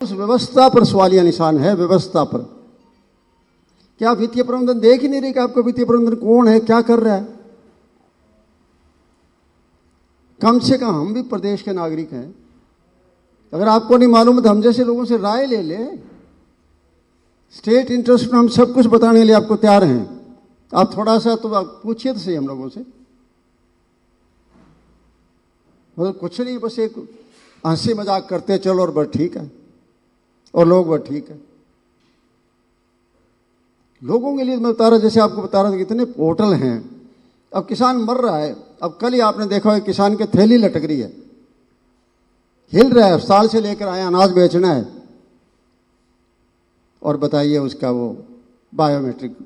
उस व्यवस्था पर सवालिया निशान है, व्यवस्था पर। क्या वित्तीय प्रबंधन देख ही नहीं रही कि आपका वित्तीय प्रबंधन कौन है, क्या कर रहा है? कम से कम हम भी प्रदेश के नागरिक हैं। अगर आपको नहीं मालूम है तो हम जैसे लोगों से राय ले ले। स्टेट इंटरेस्ट में हम सब कुछ बताने के लिए आपको तैयार हैं। आप थोड़ा सा तो आप पूछिए तो सही हम लोगों से। मतलब कुछ नहीं, बस एक हंसी मजाक करते चलो और बस ठीक है, और लोग बस ठीक है। लोगों के लिए मैं बता रहा, जैसे आपको बता रहा था कितने पोर्टल हैं। अब किसान मर रहा है। अब कल ही आपने देखा है किसान के थैली लटक रही है, हिल रहा है, साल से लेकर आए अनाज बेचना है, और बताइए उसका वो बायोमेट्रिक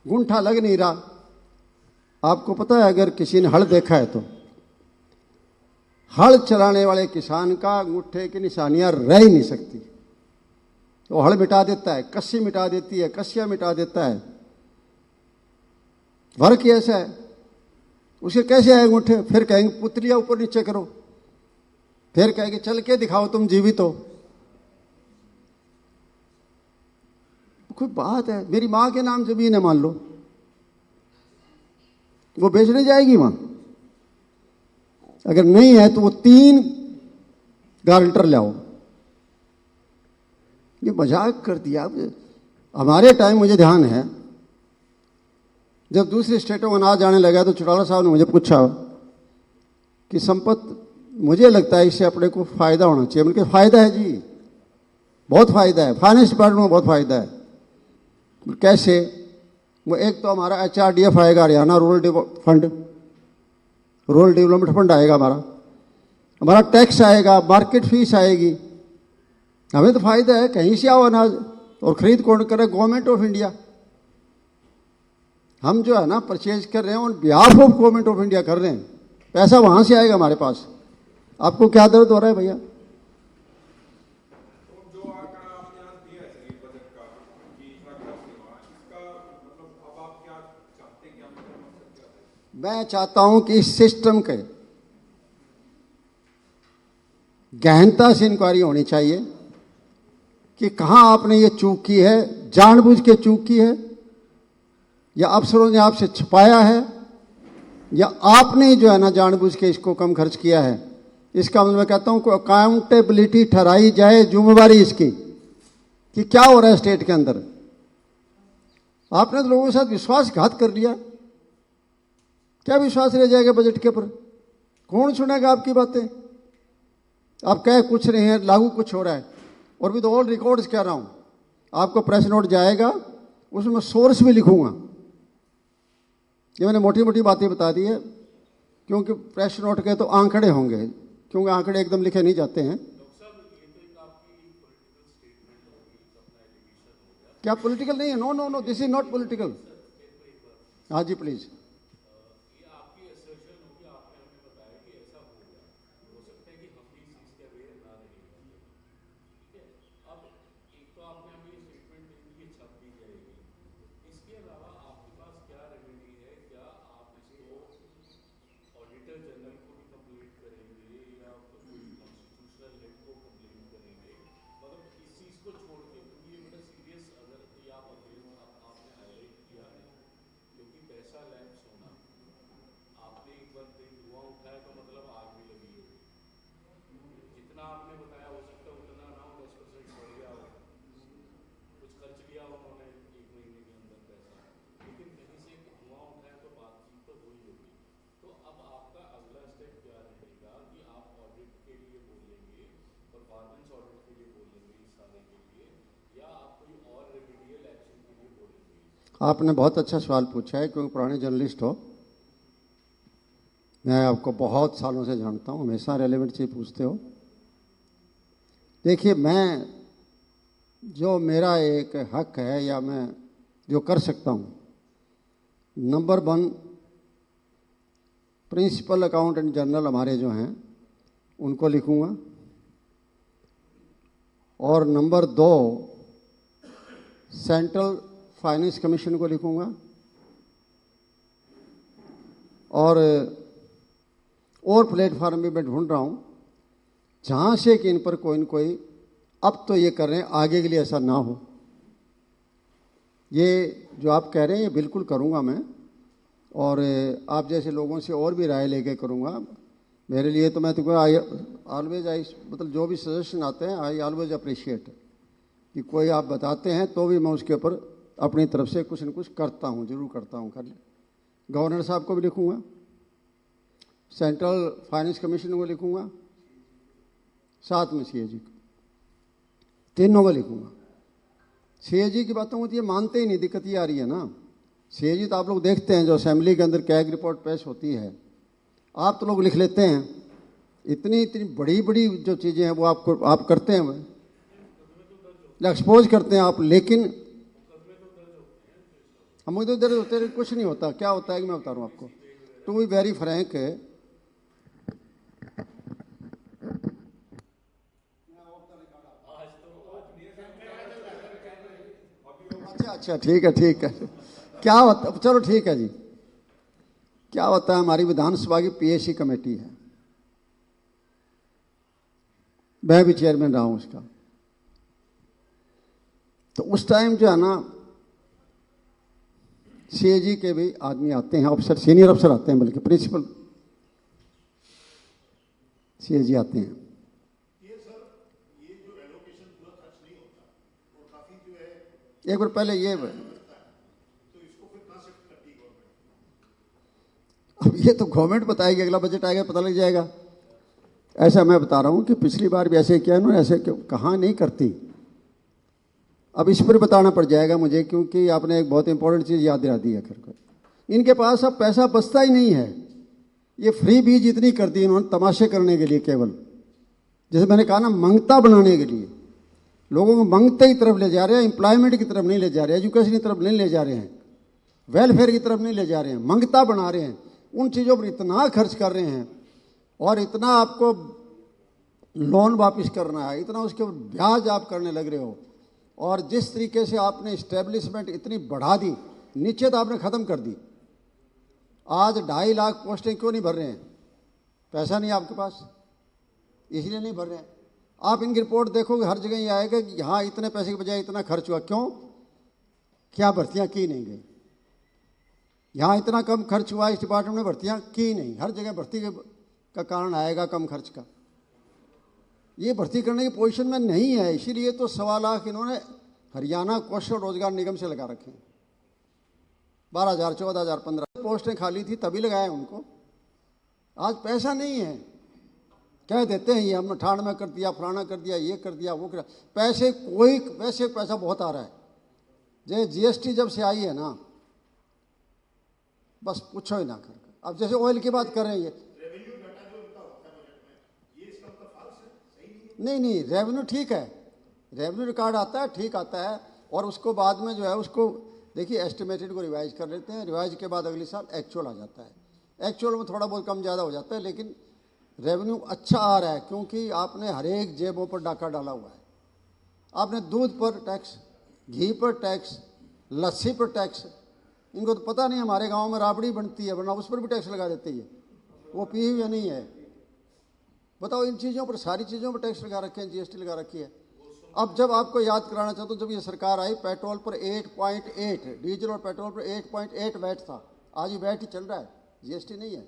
गुंठा लग नहीं रहा। आपको पता है, अगर किसी ने हल देखा है तो हल चलाने वाले किसान का अंगूठे की निशानियां रह ही नहीं सकती। वो हल मिटा देता है, कस्सी मिटा देती है, कस्सिया मिटा देता है। वर्क ऐसा है, उसे कैसे आए अंगूठे? फिर कहेंगे पुतलियां ऊपर नीचे करो, फिर कहेंगे चल के दिखाओ तुम जीवित हो। कोई बात है? मेरी मां के नाम जमीन है मान लो, वो बेचने जाएगी वहां? अगर नहीं है तो वो 3 गारंटर लाओ। ये मजाक कर दिया। हमारे टाइम मुझे ध्यान है, जब दूसरे स्टेटों में अनाज आने लगा तो चौटाला साहब ने मुझे पूछा कि संपत मुझे लगता है इससे अपने को फायदा होना चाहिए। उनके फायदा है जी, बहुत फायदा है, फाइनेंस डिपार्टमेंट में बहुत फायदा है। कैसे? वो एक तो हमारा HRDF आएगा, हरियाणा रूरल डेवलपमेंट फंड आएगा, हमारा टैक्स आएगा, मार्केट फीस आएगी। हमें तो फायदा है, कहीं से आओ अनाज, और खरीद कौन करे? Government of India. हम जो है ना परचेज कर रहे हैं on behalf of government of India कर रहे हैं, पैसा वहां से आएगा हमारे पास। आपको क्या दर्द हो रहा है भैया? मैं चाहता हूं कि इस सिस्टम के गहनता से इंक्वायरी होनी चाहिए कि कहां आपने ये चूक की है, जानबूझ के चूक की है, या अफसरों ने आपसे छुपाया है, या आपने जो है ना जानबूझ के इसको कम खर्च किया है। इसका मतलब मैं कहता हूं कि अकाउंटेबिलिटी ठहराई जाए, जिम्मेवारी इसकी कि क्या हो रहा है स्टेट के अंदर। आपने तो लोगों के साथ विश्वासघात कर लिया। क्या विश्वास रह जाएगा बजट के ऊपर? कौन सुनेगा आपकी बातें? आप कह कुछ रहे हैं, लागू कुछ हो रहा है। और विद ऑल रिकॉर्ड्स कह रहा हूं, आपको प्रेस नोट जाएगा, उसमें सोर्स भी लिखूंगा। ये मैंने मोटी मोटी बातें बता दी है, क्योंकि प्रेस नोट के तो आंकड़े होंगे, क्योंकि आंकड़े एकदम लिखे नहीं जाते हैं। क्या पॉलिटिकल नहीं है? No no no, this is not political. हाँ जी प्लीज। आपने बहुत अच्छा सवाल पूछा है, क्योंकि पुराने जर्नलिस्ट हो। मैं आपको बहुत सालों से जानता हूं, हमेशा रेलेवेंट चीज पूछते हो। देखिए, मैं जो मेरा एक हक है या मैं जो कर सकता हूं, नंबर 1 प्रिंसिपल अकाउंटेंट जनरल हमारे जो हैं उनको लिखूंगा, और नंबर 2 सेंट्रल फाइनेंस कमीशन को लिखूंगा, और प्लेटफार्म भी मैं ढूंढ रहा हूं जहाँ से कि इन पर कोई न कोई अब तो ये कर रहे हैं, आगे के लिए ऐसा ना हो। ये जो आप कह रहे हैं ये बिल्कुल करूँगा मैं, और आप जैसे लोगों से और भी राय लेके करूँगा। मेरे लिए तो मैं तो आई ऑलवेज मतलब जो भी सजेशन आते हैं आई ऑलवेज अप्रिशिएट, कि कोई आप बताते हैं तो भी मैं उसके ऊपर अपनी तरफ से कुछ न कुछ करता हूँ, जरूर करता हूँ। कर गवर्नर साहब को भी लिखूँगा, सेंट्रल फाइनेंस कमीशन को लिखूँगा, साथ में सीएजी को, तीनों को लिखूँगा। सीएजी की बातों होती है, मानते ही नहीं, दिक्कत ये आ रही है ना। सीएजी तो आप लोग देखते हैं जो असेंबली के अंदर कैग रिपोर्ट पेश होती है, आप तो लोग लिख लेते हैं, इतनी इतनी बड़ी बड़ी जो चीज़ें हैं वो आप करते हैं, एक्सपोज करते हैं आप, लेकिन हम मुझे दर्ज होते हैं, कुछ नहीं होता। क्या होता है कि मैं बता रहा हूँ आपको, टू बी वेरी फ्रैंक। अच्छा ठीक है, ठीक है। क्या होता, चलो ठीक है जी। क्या होता है, हमारी विधानसभा की पीएसी कमेटी है, मैं भी चेयरमैन रहा हूं उसका। तो उस टाइम जो है ना, सीएजी के भी आदमी आते हैं, अफसर, सीनियर अफसर आते हैं, बल्कि प्रिंसिपल सीएजी आते हैं। एक बार पहले ये, अब ये तो गवर्नमेंट बताएगी, अगला बजट आएगा पता लग जाएगा। ऐसा मैं बता रहा हूं कि पिछली बार भी ऐसे किया ना, ऐसे क्यों कहाँ नहीं करती। अब इस पर बताना पड़ जाएगा मुझे, क्योंकि आपने एक बहुत इंपॉर्टेंट चीज़ याद दिला दी है। इनके पास अब पैसा बचता ही नहीं है। ये फ्री बीज इतनी कर दी इन्होंने तमाशे करने के लिए, केवल जैसे मैंने कहा ना, मंगता बनाने के लिए। लोगों को मंगते की तरफ ले जा रहे हैं, एम्प्लॉयमेंट की तरफ नहीं ले जा रहे हैं, एजुकेशन की तरफ नहीं ले जा रहे हैं, वेलफेयर की तरफ नहीं ले जा रहे हैं, मंगता बना रहे हैं। उन चीज़ों पर इतना खर्च कर रहे हैं, और इतना आपको लोन वापस करना है, इतना उसके ऊपर ब्याज आप करने लग रहे हो। और जिस तरीके से आपने इस्टेब्लिशमेंट इतनी बढ़ा दी, नीचे तो आपने ख़त्म कर दी। आज 2.5 लाख पोस्टें क्यों नहीं भर रहे हैं? पैसा नहीं आपके पास, इसलिए नहीं भर रहे हैं। आप इनकी रिपोर्ट देखोगे, हर जगह ये आएगा कि यहाँ इतने पैसे के बजाय इतना खर्च हुआ। क्यों? क्या भर्तियाँ की नहीं गई? यहाँ इतना कम खर्च हुआ, इस डिपार्टमेंट में भर्तियाँ की नहीं। हर जगह भर्ती का कारण आएगा कम खर्च का। ये भर्ती करने की पोजीशन में नहीं है, इसीलिए तो 1.25 लाख इन्होंने हरियाणा कौशल रोजगार निगम से लगा रखे हैं। 12,000, 14,000, 15 पोस्टें खाली थी तभी लगाए उनको। आज पैसा नहीं है, कह देते हैं ये हमने 98 में कर दिया, फलाना कर दिया, ये कर दिया, वो कर दिया। पैसे कोई, वैसे पैसा बहुत आ रहा है। जैसे जीएसटी जब से आई है ना, बस पूछो ही ना कर। अब जैसे ऑयल की बात कर रहे हैं, नहीं, रेवेन्यू ठीक है, रेवेन्यू रिकॉर्ड आता है, ठीक आता है। और उसको बाद में जो है उसको देखिए, एस्टिमेटेड को रिवाइज कर लेते हैं, रिवाइज के बाद अगले साल एक्चुअल आ जाता है। एक्चुअल में थोड़ा बहुत कम ज़्यादा हो जाता है, लेकिन रेवेन्यू अच्छा आ रहा है, क्योंकि आपने हर एक जेबों पर डाका डाला हुआ है। आपने दूध पर टैक्स, घी पर टैक्स, लस्सी पर टैक्स। इनको तो पता नहीं हमारे गांव में राबड़ी बनती है, वरना उस पर भी टैक्स लगा देते हैं, वो पी हुई नहीं है। बताओ, इन चीज़ों पर, सारी चीज़ों पर टैक्स लगा रखे हैं, जीएसटी लगा रखी है। अब जब आपको याद कराना चाहता हूँ, जब ये सरकार आई, पेट्रोल पर 8.8, डीजल और पेट्रोल पर 8.8 वैट था। आज ये वैट ही चल रहा है, जीएसटी नहीं है।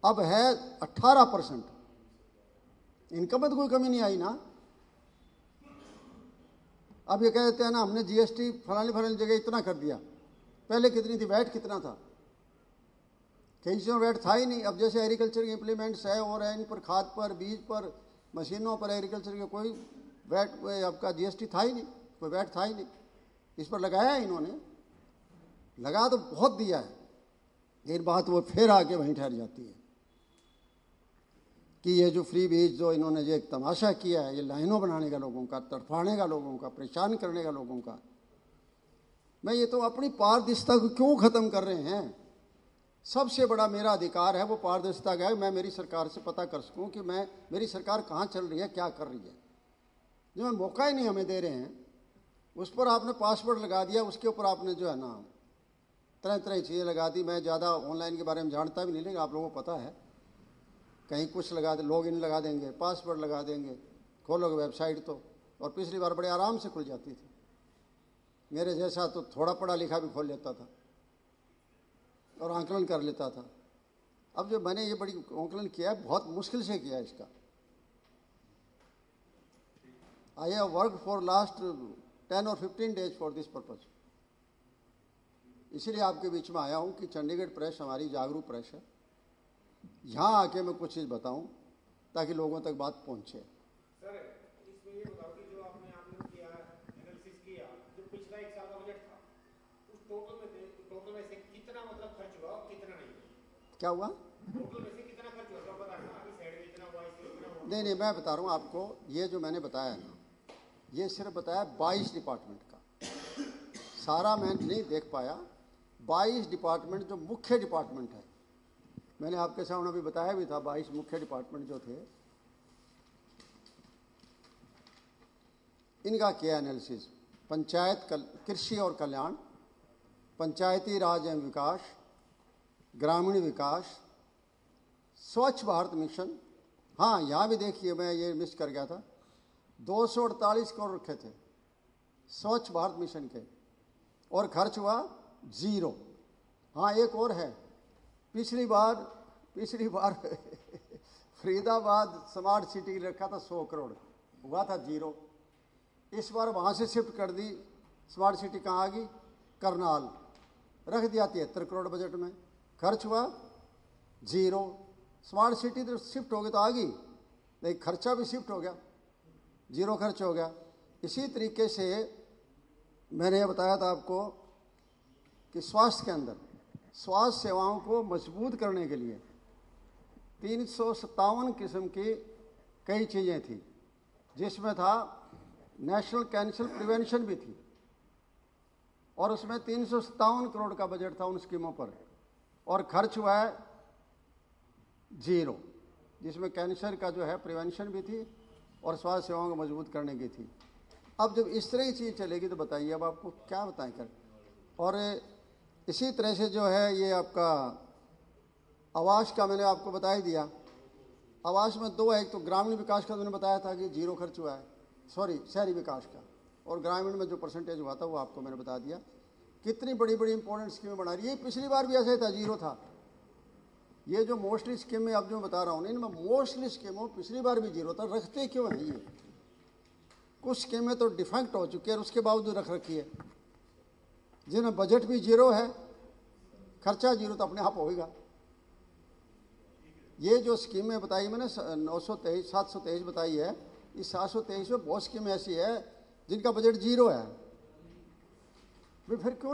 अब है 18%। इनकम में तो कोई कमी नहीं आई ना। अब ये कह देते हैं ना, हमने जीएसटी फलानी जगह इतना कर दिया। पहले कितनी थी वैट, कितना था? कई चीज़ों में वैट था ही नहीं। अब जैसे एग्रीकल्चर के इम्प्लीमेंट्स है और इन पर, खाद पर, बीज पर, मशीनों पर, एग्रीकल्चर के कोई वैट, आपका जीएसटी था ही नहीं, कोई वैट था ही नहीं। इस पर लगाया है इन्होंने, लगा तो बहुत दिया है, लेकिन बात वो फिर आके वहीं ठहर जाती है कि ये जो फ्री बीज जो इन्होंने ये एक तमाशा किया है, ये लाइनों बनाने का लोगों का, तड़फाने का लोगों का, परेशान करने का लोगों का। मैं ये तो अपनी पारदर्शिता को क्यों ख़त्म कर रहे हैं? सबसे बड़ा मेरा अधिकार है वो पारदर्शिता का है, मैं मेरी सरकार से पता कर सकूं कि मेरी सरकार कहाँ चल रही है, क्या कर रही है। जो मौका ही नहीं हमें दे रहे हैं, उस पर आपने पासवर्ड लगा दिया, उसके ऊपर आपने जो है ना तरह तरह की चीज़ें लगा दी। मैं ज़्यादा ऑनलाइन के बारे में जानता भी नहीं, लेकिन आप लोगों को पता है कहीं कुछ लगा दे, लॉगिन लगा देंगे, पासवर्ड लगा देंगे, खोलोगे वेबसाइट तो, और पिछली बार बड़े आराम से खुल जाती थी। मेरे जैसा तो थोड़ा पढ़ा लिखा भी खोल लेता था और आंकलन कर लेता था। अब जो मैंने ये बड़ी आंकलन किया है, बहुत मुश्किल से किया है इसका। I have work for last 10 और 15 डेज फॉर दिस पर्पज। इसीलिए आपके बीच में आया हूँ कि चंडीगढ़ प्रेस हमारी जागरूक प्रेस है। यहाँ आके मैं कुछ चीज़ बताऊँ ताकि लोगों तक बात पहुँचे। सर, इसमें ये बताओ कि जो आपने आकलन किया, एनालिसिस किया, जो पिछला 1 साल का बजट था, उस टोटल में से कितना मतलब खर्च हुआ और कितना नहीं? क्या हुआ? टोटल में से कितना खर्च हुआ सब बता देना। अभी साइड में इतना हुआ, इसमें इतना हुआ। नहीं, मैं बता रहा हूँ आपको। ये जो मैंने बताया ना, ये सिर्फ बताया 22 डिपार्टमेंट का। सारा मैं नहीं देख पाया। 22 डिपार्टमेंट जो मुख्य डिपार्टमेंट है, मैंने आपके सामने अभी बताया भी था। 22 मुख्य डिपार्टमेंट जो थे, इनका किया एनालिसिस। पंचायत, कृषि और कल्याण, पंचायती राज एवं विकास, ग्रामीण विकास, स्वच्छ भारत मिशन। हाँ, यहाँ भी देखिए, मैं ये मिस कर गया था, 248 करोड़ रखे थे स्वच्छ भारत मिशन के, और खर्च हुआ 0। हाँ, एक और है, पिछली बार फरीदाबाद स्मार्ट सिटी रखा था 100 करोड़, हुआ था 0। इस बार वहाँ से शिफ्ट कर दी स्मार्ट सिटी। कहाँ आ गई? करनाल, रख दिया 73 करोड़ बजट में, खर्च हुआ 0। स्मार्ट सिटी तो शिफ्ट हो गई तो आ गई, लेकिन खर्चा भी शिफ्ट हो गया, 0 खर्च हो गया। इसी तरीके से मैंने ये बताया था आपको कि स्वास्थ्य के अंदर स्वास्थ्य सेवाओं को मजबूत करने के लिए 357 किस्म की कई चीज़ें थी, जिसमें था नेशनल कैंसर प्रिवेंशन भी थी, और उसमें 357 करोड़ का बजट था उन स्कीमों पर, और खर्च हुआ है 0, जिसमें कैंसर का जो है प्रिवेंशन भी थी और स्वास्थ्य सेवाओं को मजबूत करने की थी। अब जब इस तरह की चीज़ चलेगी तो बताइए अब आपको क्या बताएं कर। और इसी तरह से जो है ये आपका आवास का मैंने आपको बता ही दिया। आवास में 2 है, एक तो ग्रामीण विकास का मैंने बताया था कि 0 खर्च हुआ है, सॉरी शहरी विकास का, और ग्रामीण में जो परसेंटेज हुआ था वो आपको मैंने बता दिया। कितनी बड़ी बड़ी इंपॉर्टेंट स्कीमें बना रही है। पिछली बार भी ऐसे था, 0 था। ये जो मोस्टली स्कीमें अब जो बता रहा हूँ, इनमें मोस्टली स्कीमों पिछली बार भी 0 था। रखते क्यों हैं ये? कुछ स्कीमें तो डिफेक्ट हो चुकी है, उसके बावजूद रख रखी है। जिनमें बजट भी 0 है, खर्चा 0 तो अपने आप होगा। ये जो स्कीमें बताई मैंने 723 बताई है, इस 723 में बहुत स्कीमें ऐसी है जिनका बजट 0 है। फिर क्यों